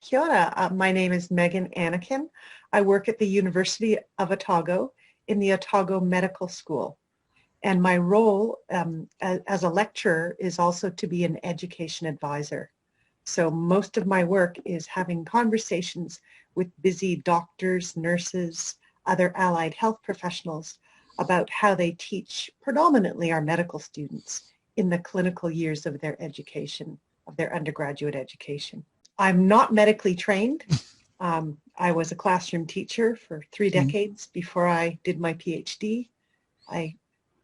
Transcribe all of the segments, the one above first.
Kia ora. My name is Megan Anakin. I work at the University of Otago in the Otago Medical School. And my role as a lecturer is also to be an education advisor. So most of my work is having conversations with busy doctors, nurses, other allied health professionals about how they teach predominantly our medical students in the clinical years of their education, of their undergraduate education. I'm not medically trained. I was a classroom teacher for 3 decades before I did my PhD. I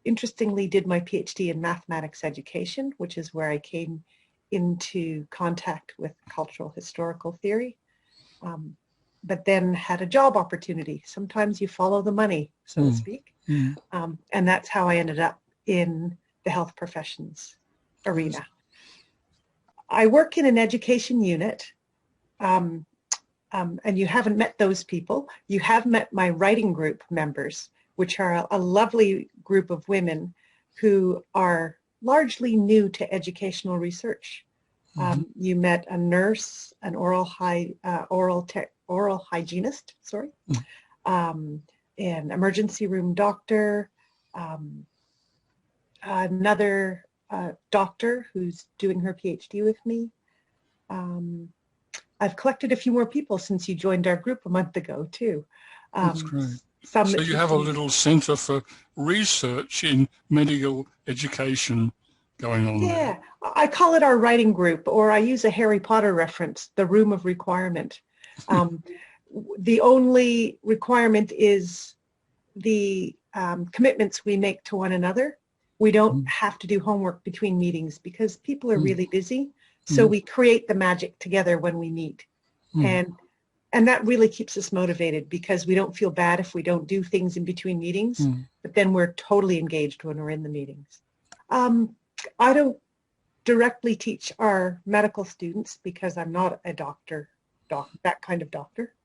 interestingly did my PhD in mathematics education, which is where I came into contact with cultural historical theory, but then had a job opportunity. Sometimes you follow the money, so to speak. And that's how I ended up in the health professions arena. I work in an education unit, and you haven't met those people. You have met my writing group members, which are a lovely group of women who are largely new to educational research. You met a nurse, an oral hygienist, an emergency room doctor, another doctor who's doing her PhD with me. I've collected a few more people since you joined our group a month ago too. That's great. So you have a little center for research in medical education going on there. Yeah, I call it our writing group, or I use a Harry Potter reference, the room of requirement. The only requirement is the commitments we make to one another. We don't have to do homework between meetings because people are really busy. So we create the magic together when we meet. And that really keeps us motivated because we don't feel bad if we don't do things in between meetings, but then we're totally engaged when we're in the meetings. I don't directly teach our medical students because I'm not a doctor, that kind of doctor.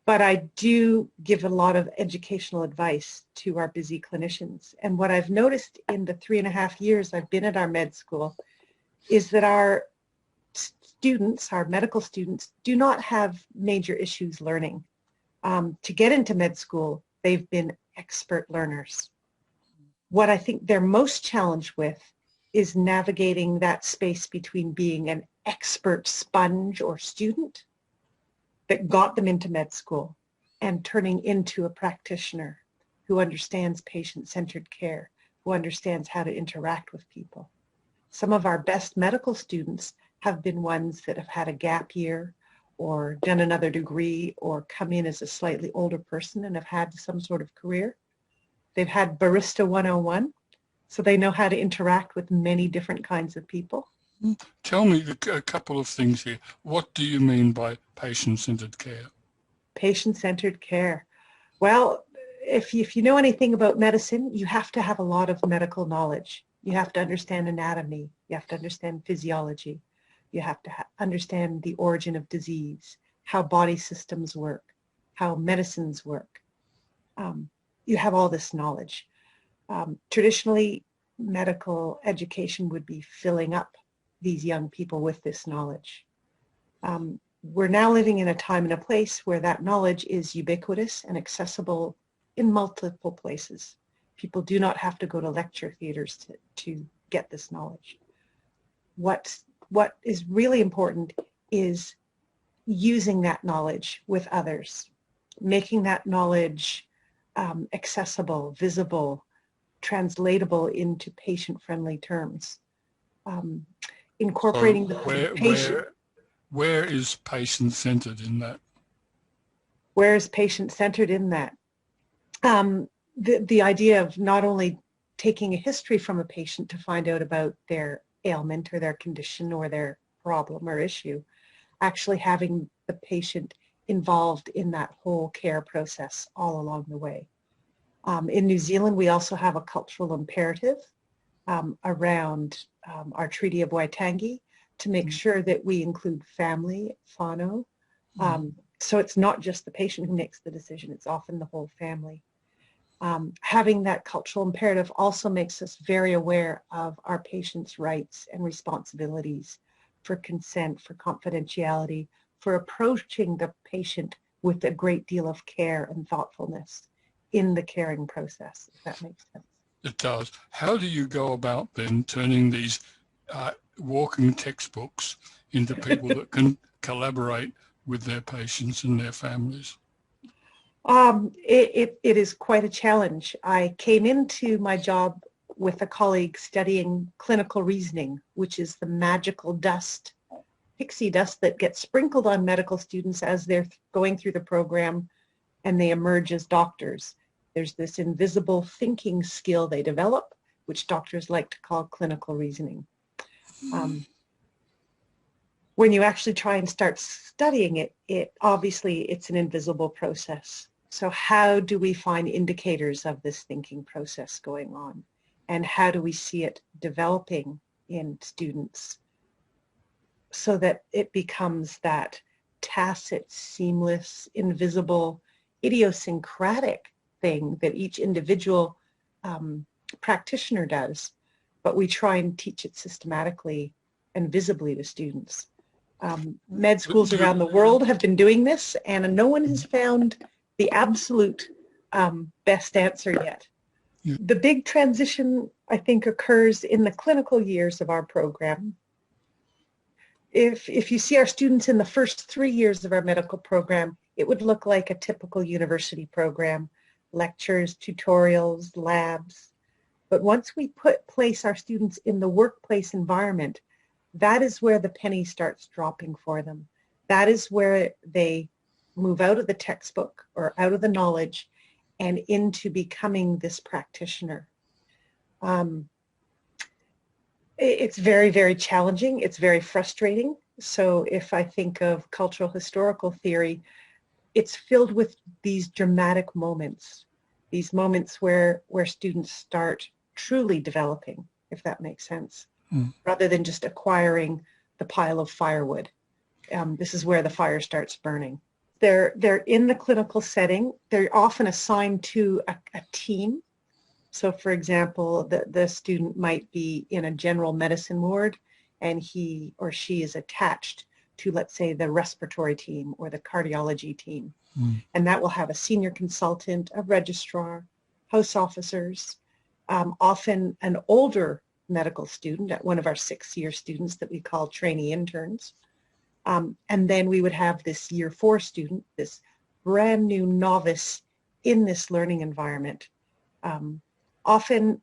But I do give a lot of educational advice to our busy clinicians. And what I've noticed in the 3.5 years I've been at our med school is that our students, our medical students, do not have major issues learning. To get into med school, they've been expert learners. What I think they're most challenged with is navigating that space between being an expert sponge or student that got them into med school and turning into a practitioner who understands patient-centered care, who understands how to interact with people. Some of our best medical students have been ones that have had a gap year or done another degree or come in as a slightly older person and have had some sort of career. They've had Barista 101, so they know how to interact with many different kinds of people. Tell me a couple of things here. What do you mean by patient-centered care? Patient-centered care. Well, if you know anything about medicine, you have to have a lot of medical knowledge. You have to understand anatomy. You have to understand physiology. You have to understand the origin of disease, how body systems work, how medicines work. You have all this knowledge. Traditionally, medical education would be filling up these young people with this knowledge. We're now living in a time and a place where that knowledge is ubiquitous and accessible in multiple places. People do not have to go to lecture theaters to get this knowledge. What is really important is using that knowledge with others, making that knowledge accessible, visible, translatable into patient-friendly terms. Incorporating the patient. Where is patient-centered in that? Where is patient-centered in that? The idea of not only taking a history from a patient to find out about their ailment or their condition or their problem or issue, actually having the patient involved in that whole care process all along the way. In New Zealand, we also have a cultural imperative around our Treaty of Waitangi to make sure that we include family, whānau. So it's not just the patient who makes the decision, it's often the whole family. Having that cultural imperative also makes us very aware of our patients' rights and responsibilities for consent, for confidentiality, for approaching the patient with a great deal of care and thoughtfulness in the caring process, if that makes sense. It does. How do you go about then turning these walking textbooks into people that can collaborate with their patients and their families? It is quite a challenge. I came into my job with a colleague studying clinical reasoning, which is the magical dust, pixie dust that gets sprinkled on medical students as they're going through the program and they emerge as doctors. There's this invisible thinking skill they develop, which doctors like to call clinical reasoning. When you actually try and start studying it, obviously it's an invisible process. So how do we find indicators of this thinking process going on? And how do we see it developing in students so that it becomes that tacit, seamless, invisible, idiosyncratic thing that each individual practitioner does, but we try and teach it systematically and visibly to students. Med schools around the world have been doing this, and no one has found the absolute best answer yet. The big transition, I think, occurs in the clinical years of our program. If you see our students in the first 3 years of our medical program, it would look like a typical university program: lectures, tutorials, labs. But once we place our students in the workplace environment, that is where the penny starts dropping for them. That is where they move out of the textbook or out of the knowledge and into becoming this practitioner. It's very, very challenging. It's very frustrating. So if I think of cultural historical theory, it's filled with these dramatic moments, these moments where students start truly developing, if that makes sense, rather than just acquiring the pile of firewood. This is where the fire starts burning. They're in the clinical setting. They're often assigned to a team. So for example, the student might be in a general medicine ward and he or she is attached to, let's say, the respiratory team or the cardiology team. And that will have a senior consultant, a registrar, house officers, often an older medical student, one of our 6-year students that we call trainee interns. And then we would have this year 4 student, this brand new novice in this learning environment. Often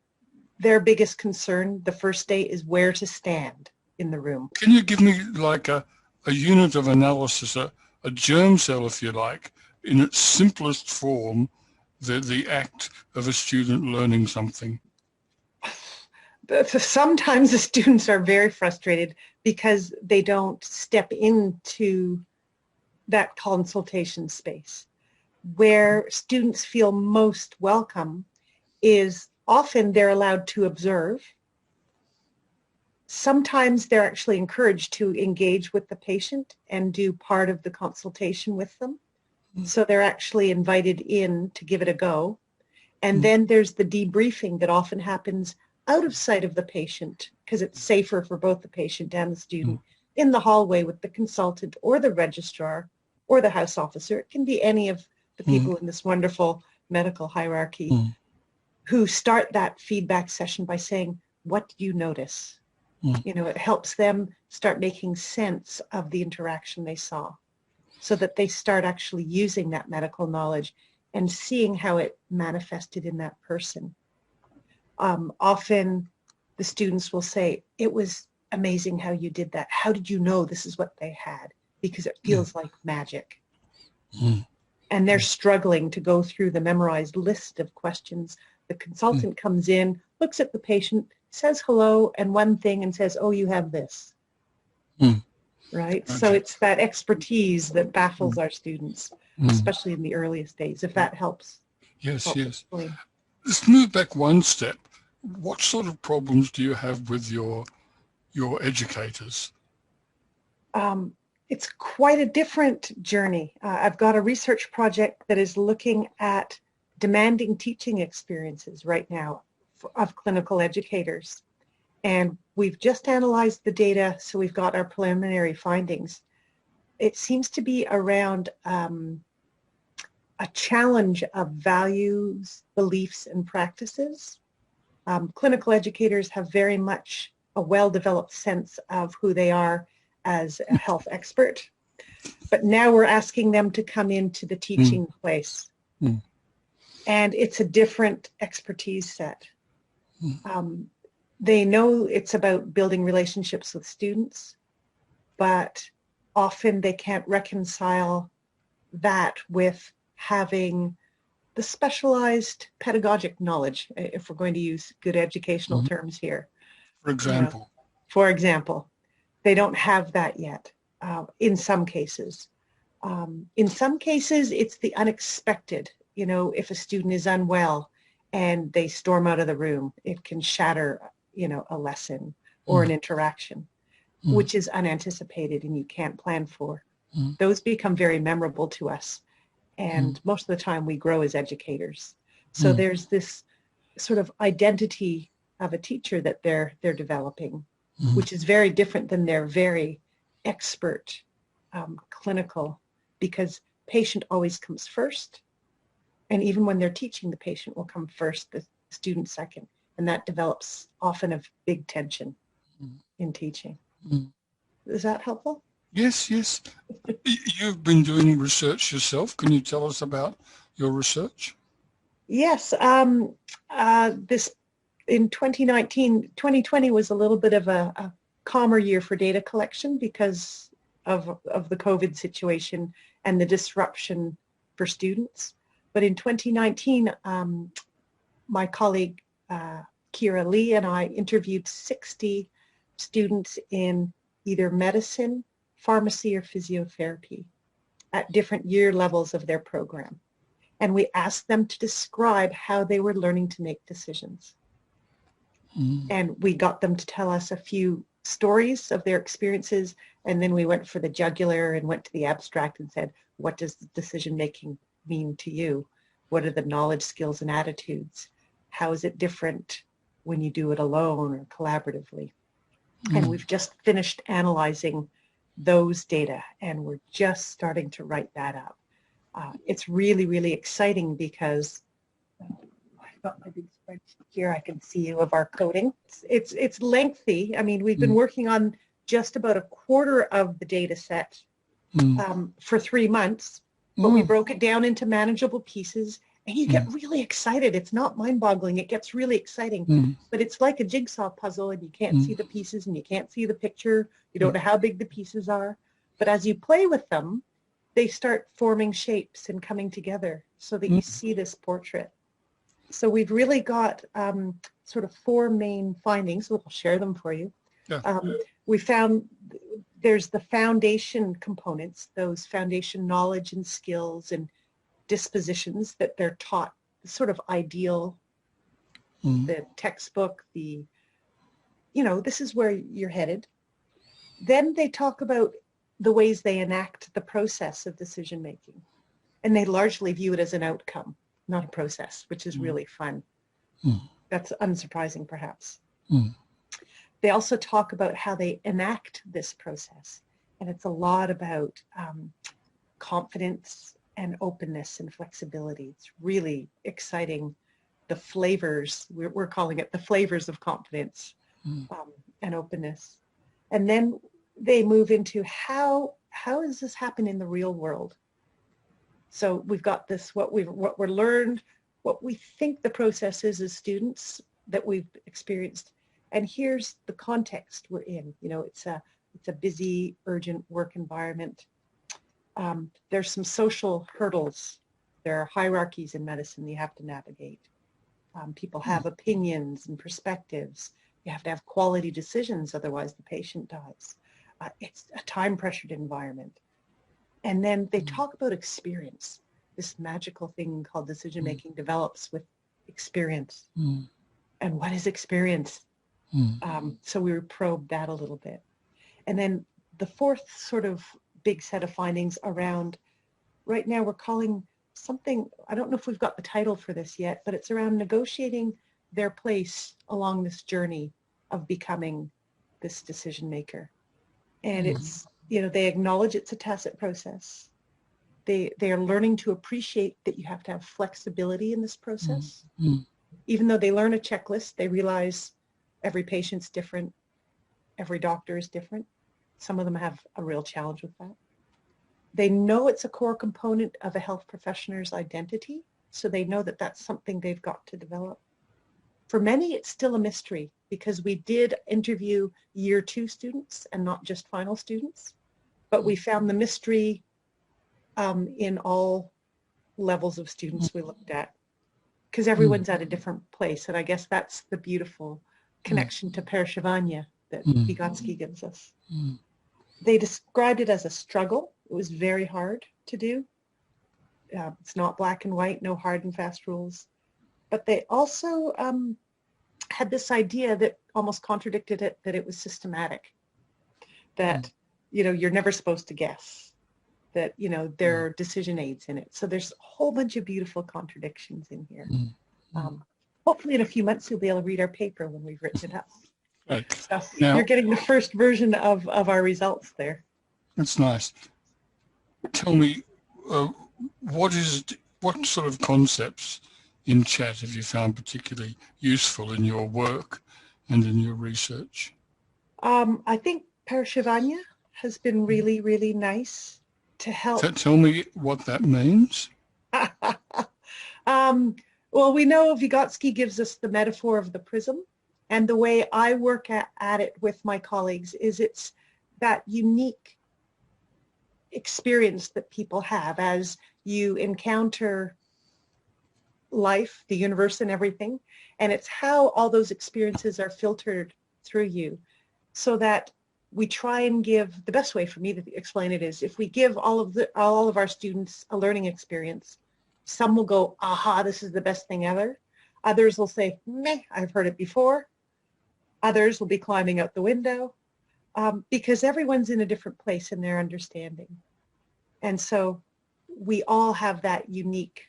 their biggest concern the first day is where to stand in the room. Can you give me like a unit of analysis, a germ cell, if you like, in its simplest form, the act of a student learning something? Sometimes the students are very frustrated because they don't step into that consultation space. Where students feel most welcome is often they're allowed to observe. Sometimes they're actually encouraged to engage with the patient and do part of the consultation with them. So they're actually invited in to give it a go. And then there's the debriefing that often happens out of sight of the patient, because it's safer for both the patient and the student, in the hallway with the consultant or the registrar or the house officer. It can be any of the people in this wonderful medical hierarchy who start that feedback session by saying, what did you notice? You know, it helps them start making sense of the interaction they saw so that they start actually using that medical knowledge and seeing how it manifested in that person. Often the students will say, it was amazing how you did that. How did you know this is what they had? Because it feels like magic. And they're struggling to go through the memorized list of questions. The consultant comes in, looks at the patient, says hello and one thing and says, oh, you have this. Right? Okay. So it's that expertise that baffles our students, especially in the earliest days, if that helps. Yes. Explain. Let's move back one step. What sort of problems do you have with your educators? It's quite a different journey. I've got a research project that is looking at demanding teaching experiences right now of clinical educators. And we've just analyzed the data, so we've got our preliminary findings. It seems to be around a challenge of values, beliefs, and practices. Clinical educators have very much a well-developed sense of who they are as a health expert, but now we're asking them to come into the teaching place. And it's a different expertise set. They know it's about building relationships with students, but often they can't reconcile that with having the specialized pedagogic knowledge, if we're going to use good educational terms here. For example? For example, they don't have that yet in some cases. In some cases, it's the unexpected. You know, if a student is unwell and they storm out of the room, it can shatter, you know, a lesson or an interaction, which is unanticipated and you can't plan for. Those become very memorable to us. And most of the time we grow as educators. So there's this sort of identity of a teacher that they're developing, which is very different than their very expert clinical, because patient always comes first. And even when they're teaching, the patient will come first, the student second. And that develops often a big tension in teaching. Is that helpful? Yes, yes. You've been doing research yourself. Can you tell us about your research? Yes. This in 2019, 2020 was a little bit of a calmer year for data collection because of the COVID situation and the disruption for students. But in 2019, my colleague Kira Lee and I interviewed 60 students in either medicine, pharmacy, or physiotherapy at different year levels of their program. And we asked them to describe how they were learning to make decisions. And we got them to tell us a few stories of their experiences, and then we went for the jugular and went to the abstract and said, what does the decision making mean to you? What are the knowledge, skills, and attitudes? How is it different when you do it alone or collaboratively? And we've just finished analyzing those data, and we're just starting to write that up. It's really, really exciting because I've got my big spreadsheet here. I can see you of our coding. It's lengthy. I mean, we've been working on just about a quarter of the data set for 3 months, but we broke it down into manageable pieces, and you get really excited. It's not mind-boggling. It gets really exciting, but it's like a jigsaw puzzle, and you can't see the pieces, and you can't see the picture. You don't know how big the pieces are, but as you play with them, they start forming shapes and coming together so that you see this portrait. So we've really got sort of 4 main findings. So I'll share them for you. Yeah. We found there's the foundation components, those foundation knowledge and skills and dispositions that they're taught, the sort of ideal, the textbook, the, you know, this is where you're headed. Then they talk about the ways they enact the process of decision making. And they largely view it as an outcome, not a process, which is really fun. That's unsurprising, perhaps. They also talk about how they enact this process. And it's a lot about confidence and openness and flexibility. It's really exciting. The flavors, we're calling it the flavors of confidence and openness. And then they move into how does this happen in the real world? So we've got this, what we're learned, what we think the process is as students that we've experienced, and here's the context we're in. You know, it's a busy, urgent work environment. There's some social hurdles. There are hierarchies in medicine you have to navigate. People have opinions and perspectives. You have to have quality decisions, otherwise the patient dies. It's a time-pressured environment. And then they talk about experience. This magical thing called decision-making develops with experience. And what is experience? So we probed that a little bit. And then the fourth sort of big set of findings around, right now we're calling something, I don't know if we've got the title for this yet, but it's around negotiating their place along this journey of becoming this decision maker. And it's, you know, they acknowledge it's a tacit process. They are learning to appreciate that you have to have flexibility in this process. Even though they learn a checklist, they realize every patient's different, every doctor is different. Some of them have a real challenge with that. They know it's a core component of a health professioner's identity, so they know that that's something they've got to develop. For many, it's still a mystery because we did interview year 2 students and not just final students, but we found the mystery in all levels of students we looked at, because everyone's at a different place. And I guess that's the beautiful connection to Pershivanya that Vygotsky gives us. They described it as a struggle. It was very hard to do. It's not black and white, no hard and fast rules. But they also had this idea that almost contradicted it, that it was systematic, that, you know, you're never supposed to guess, that, you know, there are decision aids in it. So there's a whole bunch of beautiful contradictions in here. Hopefully in a few months you'll be able to read our paper when we've written it up. Right. So Now, you're getting the first version of our results there. That's nice. Tell me, what sort of concepts in chat have you found particularly useful in your work and in your research? I think Parashivanya has been really, really nice to help. Tell me what that means. Well, we know Vygotsky gives us the metaphor of the prism, and the way I work at it with my colleagues is it's that unique experience that people have as you encounter life, the universe and everything, and it's how all those experiences are filtered through you, so that we try and give, the best way for me to explain it is, if we give all of our students a learning experience, some will go, aha, this is the best thing ever. Others will say, meh, I've heard it before. Others will be climbing out the window, because everyone's in a different place in their understanding. And so we all have that unique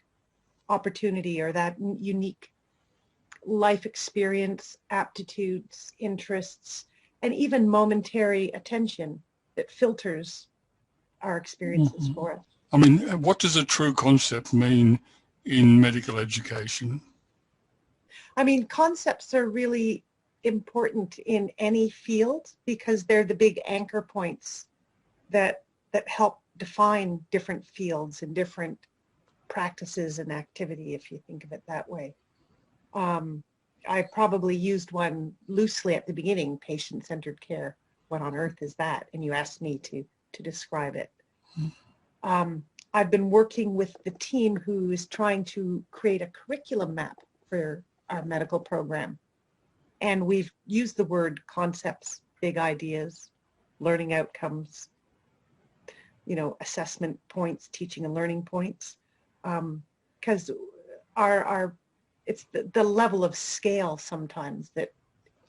opportunity or that unique life experience, aptitudes, interests, and even momentary attention that filters our experiences for us. I mean, what does a true concept mean in medical education? I mean, concepts are really important in any field because they're the big anchor points that help define different fields and different practices and activity, if you think of it that way. I probably used one loosely at the beginning, patient-centered care. What on earth is that? And you asked me to describe it. I've been working with the team who is trying to create a curriculum map for our medical program. And we've used the word concepts, big ideas, learning outcomes, you know, assessment points, teaching and learning points, because it's the level of scale sometimes that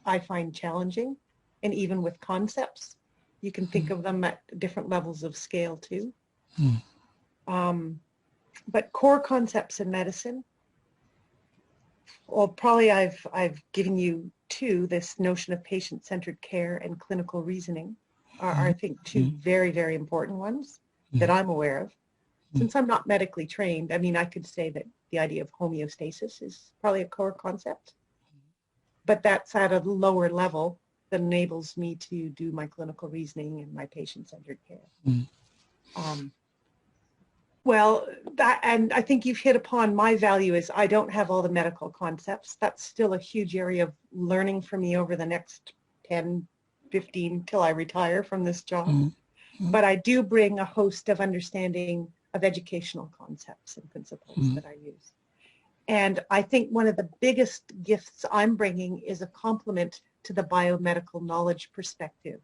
I find challenging. And even with concepts, you can think of them at different levels of scale too. But core concepts in medicine, well, probably I've given you two, this notion of patient-centered care and clinical reasoning are I think two very, very important ones that I'm aware of. Since I'm not medically trained, I mean, I could say that the idea of homeostasis is probably a core concept, but that's at a lower level that enables me to do my clinical reasoning and my patient-centered care. Well, and I think you've hit upon my value is I don't have all the medical concepts. That's still a huge area of learning for me over the next 10, 15 till I retire from this job. But I do bring a host of understanding of educational concepts and principles that I use. And I think one of the biggest gifts I'm bringing is a complement to the biomedical knowledge perspective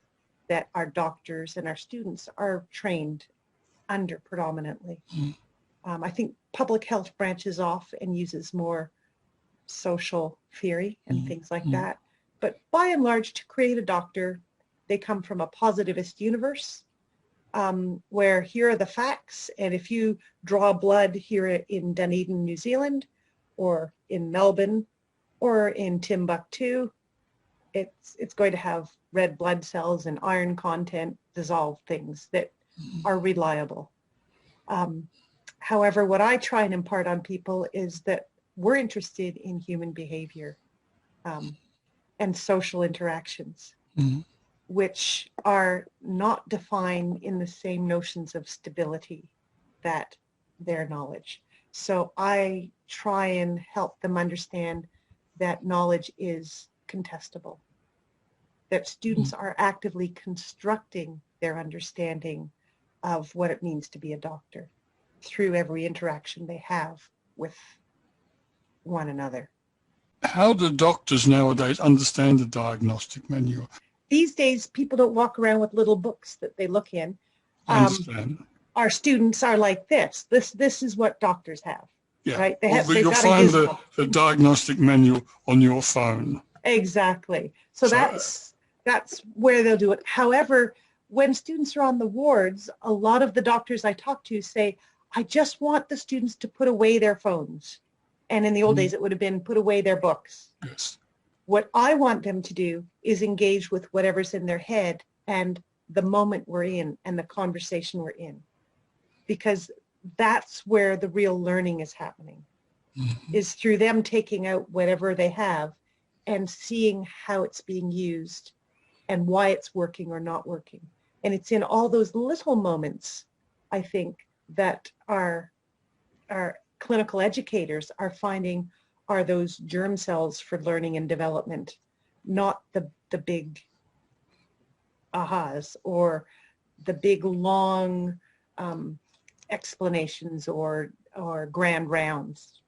that our doctors and our students are trained under predominantly. I think public health branches off and uses more social theory and things like that. But by and large, to create a doctor, they come from a positivist universe where here are the facts, and if you draw blood here in Dunedin, New Zealand, or in Melbourne, or in Timbuktu, it's going to have red blood cells and iron content, dissolved things that are reliable. However, what I try and impart on people is that we're interested in human behavior and social interactions, which are not defined in the same notions of stability that their knowledge. So I try and help them understand that knowledge is contestable, that students are actively constructing their understanding of what it means to be a doctor through every interaction they have with one another. How do doctors nowadays understand the diagnostic manual? These days, people don't walk around with little books that they look in. I understand. Our students are like this. This is what doctors have. Yeah, right? but you'll find the diagnostic manual on your phone. Exactly. So that's where they'll do it. However, when students are on the wards, a lot of the doctors I talk to say, I just want the students to put away their phones. And in the old days, it would have been put away their books. Yes. What I want them to do is engage with whatever's in their head and the moment we're in and the conversation we're in. Because that's where the real learning is happening, is through them taking out whatever they have and seeing how it's being used and why it's working or not working. And it's in all those little moments, I think, that our clinical educators are finding are those germ cells for learning and development, not the big ahas or the big long explanations or grand rounds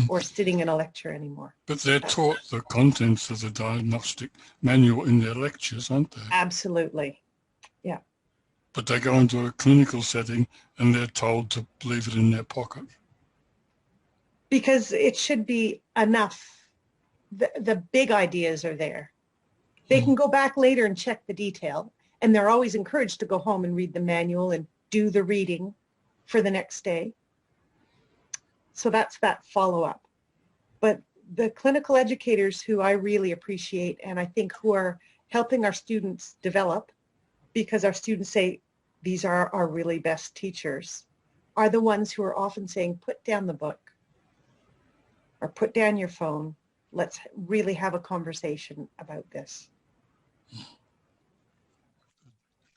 or sitting in a lecture anymore. But they're taught the contents of the diagnostic manual in their lectures, aren't they? Absolutely. Yeah. But they go into a clinical setting and they're told to leave it in their pocket. Because it should be enough. The big ideas are there. They can go back later and check the detail, and they're always encouraged to go home and read the manual and do the reading for the next day. So that's that follow-up. But the clinical educators who I really appreciate and I think who are helping our students develop, because our students say these are our really best teachers, are the ones who are often saying, put down the book or put down your phone. Let's really have a conversation about this.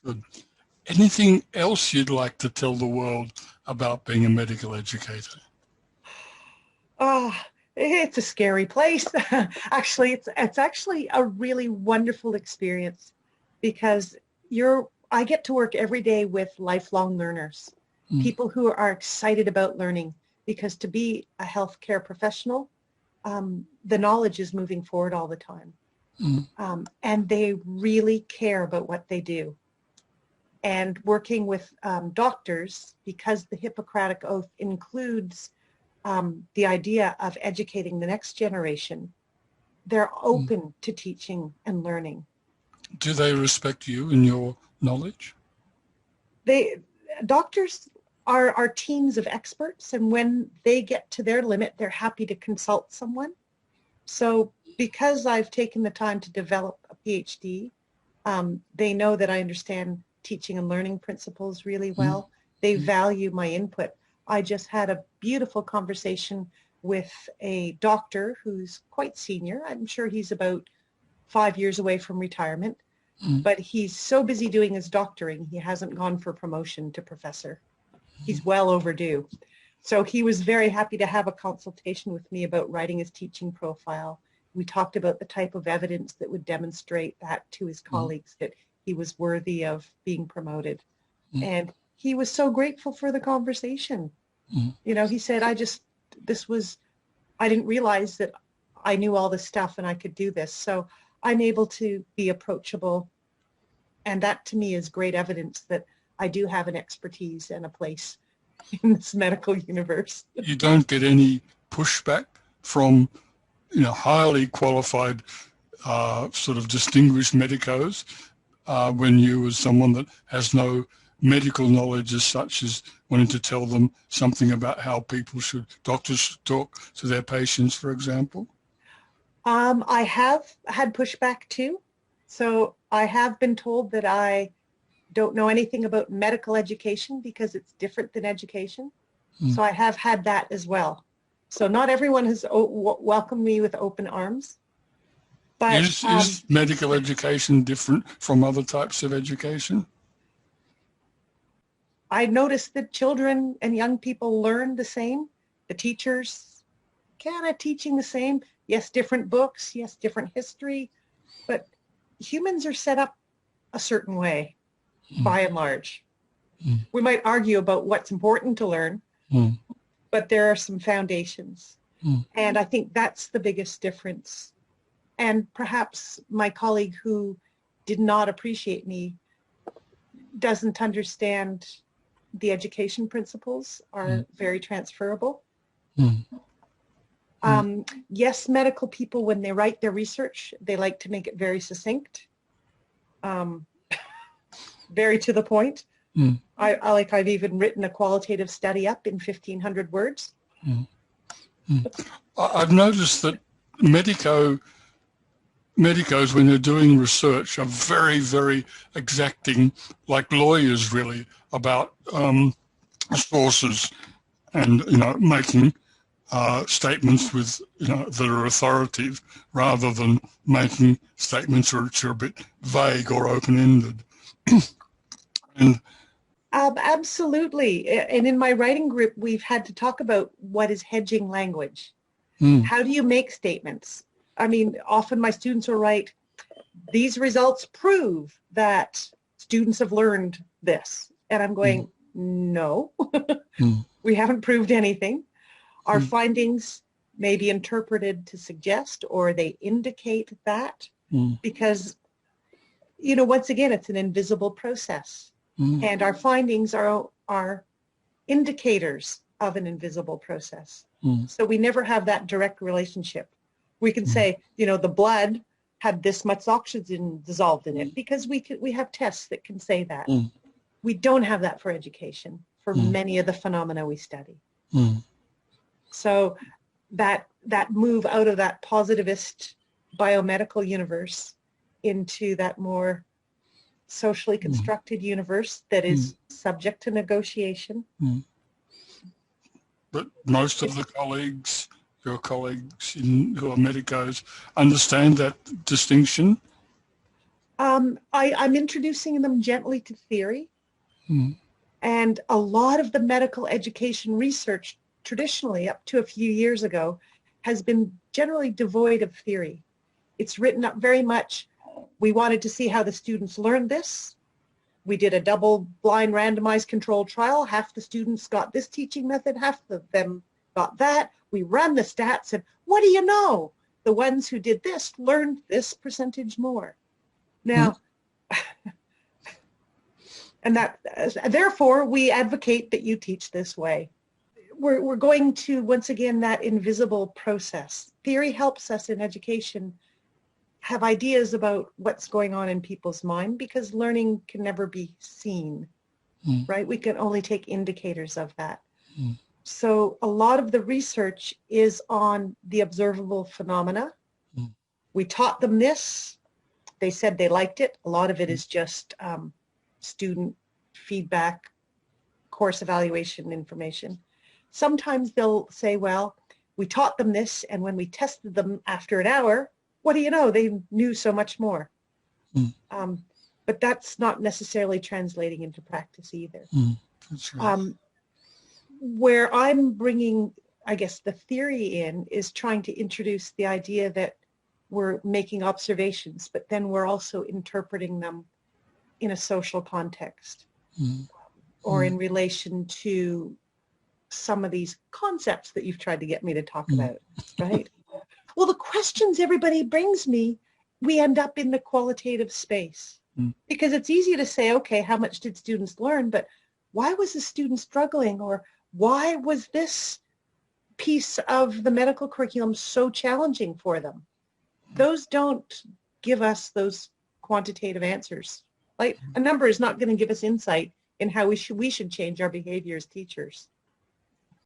Good. Anything else you'd like to tell the world about being a medical educator? It's a scary place. Actually, it's actually a really wonderful experience because I get to work every day with lifelong learners, people who are excited about learning, because to be a healthcare professional, the knowledge is moving forward all the time. And they really care about what they do. And working with doctors, because the Hippocratic Oath includes the idea of educating the next generation, they're open to teaching and learning. Do they respect you and your knowledge? Doctors are teams of experts, and when they get to their limit, they're happy to consult someone. So because I've taken the time to develop a PhD, they know that I understand teaching and learning principles really well. They value my input. I just had a beautiful conversation with a doctor who's quite senior. I'm sure he's about 5 years away from retirement, but he's so busy doing his doctoring, he hasn't gone for promotion to professor. He's well overdue. So he was very happy to have a consultation with me about writing his teaching profile. We talked about the type of evidence that would demonstrate that to his colleagues, that he was worthy of being promoted. And he was so grateful for the conversation. You know, he said, I didn't realize that I knew all this stuff and I could do this. So I'm able to be approachable. And that to me is great evidence that I do have an expertise and a place in this medical universe. You don't get any pushback from, highly qualified, sort of distinguished medicos when you, as someone that has no medical knowledge as such, as wanting to tell them something about how doctors should talk to their patients, for example? I have had pushback too. So I have been told that I don't know anything about medical education because it's different than education. So I have had that as well. So not everyone has welcomed me with open arms. But Is medical education different from other types of education? I noticed that children and young people learn the same. The teachers kind of teaching the same. Yes, different books. Yes, different history. But humans are set up a certain way, by and large. We might argue about what's important to learn, but there are some foundations. And I think that's the biggest difference. And perhaps my colleague who did not appreciate me doesn't understand the education principles are very transferable. Yes, medical people, when they write their research, they like to make it very succinct, very to the point. I've even written a qualitative study up in 1,500 words. I've noticed that medicos, when they're doing research, are very, very exacting, like lawyers really, about sources and, making statements with, that are authoritative rather than making statements which are a bit vague or open-ended. And absolutely. And in my writing group, we've had to talk about what is hedging language. How do you make statements? I mean, often my students will write, these results prove that students have learned this. And I'm going, no, we haven't proved anything. Our findings may be interpreted to suggest, or they indicate that, because, once again, it's an invisible process. And our findings are indicators of an invisible process. So we never have that direct relationship. We can say, the blood had this much oxygen dissolved in it because we have tests that can say that. We don't have that for education, for many of the phenomena we study. So that move out of that positivist biomedical universe into that more socially constructed universe that is subject to negotiation. But most of the your colleagues who are medicos, understand that distinction? I'm introducing them gently to theory. And a lot of the medical education research traditionally up to a few years ago has been generally devoid of theory. It's written up very much, we wanted to see how the students learned this. We did a double-blind randomized controlled trial. Half the students got this teaching method, half of them got that. We ran the stats and what do you know? The ones who did this learned this percentage more. Now, and therefore we advocate that you teach this way. We're going to, once again, that invisible process. Theory helps us in education have ideas about what's going on in people's mind because learning can never be seen, right? We can only take indicators of that. So a lot of the research is on the observable phenomena. We taught them this. They said they liked it. A lot of it is just student feedback, course evaluation information. Sometimes they'll say, well, we taught them this, and when we tested them after an hour, what do you know? They knew so much more. But that's not necessarily translating into practice either. That's right. Where I'm bringing, I guess, the theory in is trying to introduce the idea that we're making observations, but then we're also interpreting them in a social context or in relation to some of these concepts that you've tried to get me to talk about, right? Well, the questions everybody brings me, we end up in the qualitative space because it's easy to say, okay, how much did students learn? But why was the student struggling? Or why was this piece of the medical curriculum so challenging for them? Those don't give us those quantitative answers. Like a number is not going to give us insight in how we should change our behavior as teachers.